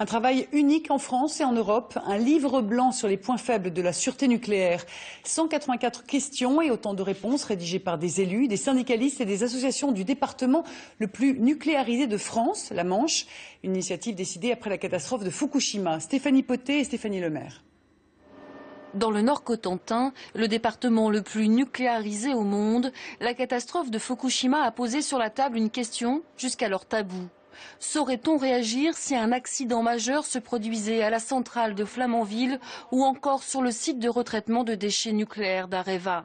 Un travail unique en France et en Europe, un livre blanc sur les points faibles de la sûreté nucléaire. 184 questions et autant de réponses rédigées par des élus, des syndicalistes et des associations du département le plus nucléarisé de France, la Manche. Une initiative décidée après la catastrophe de Fukushima. Stéphanie Potté et Stéphanie Lemaire. Dans le Nord-Cotentin, le département le plus nucléarisé au monde, la catastrophe de Fukushima a posé sur la table une question jusqu'alors taboue. Saurait-on réagir si un accident majeur se produisait à la centrale de Flamanville ou encore sur le site de retraitement de déchets nucléaires d'Areva?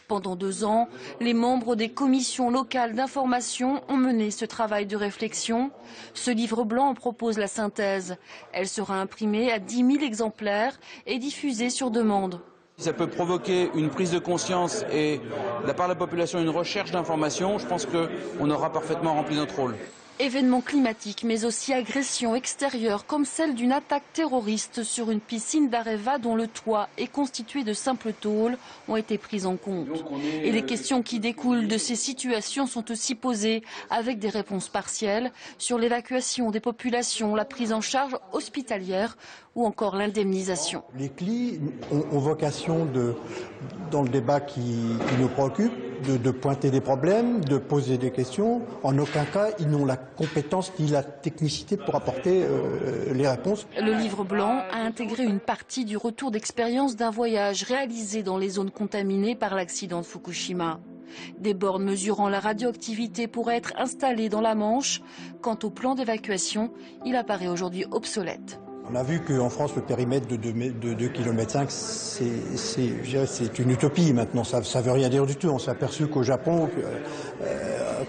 Pendant 2 ans, les membres des commissions locales d'information ont mené ce travail de réflexion. Ce livre blanc en propose la synthèse. Elle sera imprimée à 10 000 exemplaires et diffusée sur demande. Ça peut provoquer une prise de conscience et, de la part de la population, une recherche d'informations. Je pense qu'on aura parfaitement rempli notre rôle. Événements climatiques, mais aussi agressions extérieures, comme celle d'une attaque terroriste sur une piscine d'Areva dont le toit est constitué de simples tôles, ont été prises en compte. Et les questions qui découlent de ces situations sont aussi posées, avec des réponses partielles, sur l'évacuation des populations, la prise en charge hospitalière ou encore l'indemnisation. Les CLI ont vocation, dans le débat qui nous préoccupe, de pointer des problèmes, de poser des questions. En aucun cas, ils n'ont la compétence ni la technicité pour apporter les réponses. Le livre blanc a intégré une partie du retour d'expérience d'un voyage réalisé dans les zones contaminées par l'accident de Fukushima. Des bornes mesurant la radioactivité pourraient être installées dans la Manche. Quant au plan d'évacuation, il apparaît aujourd'hui obsolète. On a vu qu'en France, le périmètre de 2,5 km, c'est une utopie maintenant, ça ne veut rien dire du tout. On s'est aperçu qu'au Japon,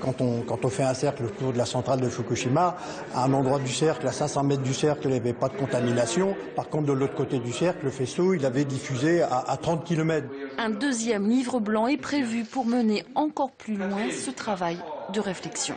quand on fait un cercle autour de la centrale de Fukushima, à un endroit du cercle, à 500 mètres du cercle, il n'y avait pas de contamination. Par contre, de l'autre côté du cercle, le faisceau, il avait diffusé à 30 km. Un deuxième livre blanc est prévu pour mener encore plus loin ce travail de réflexion.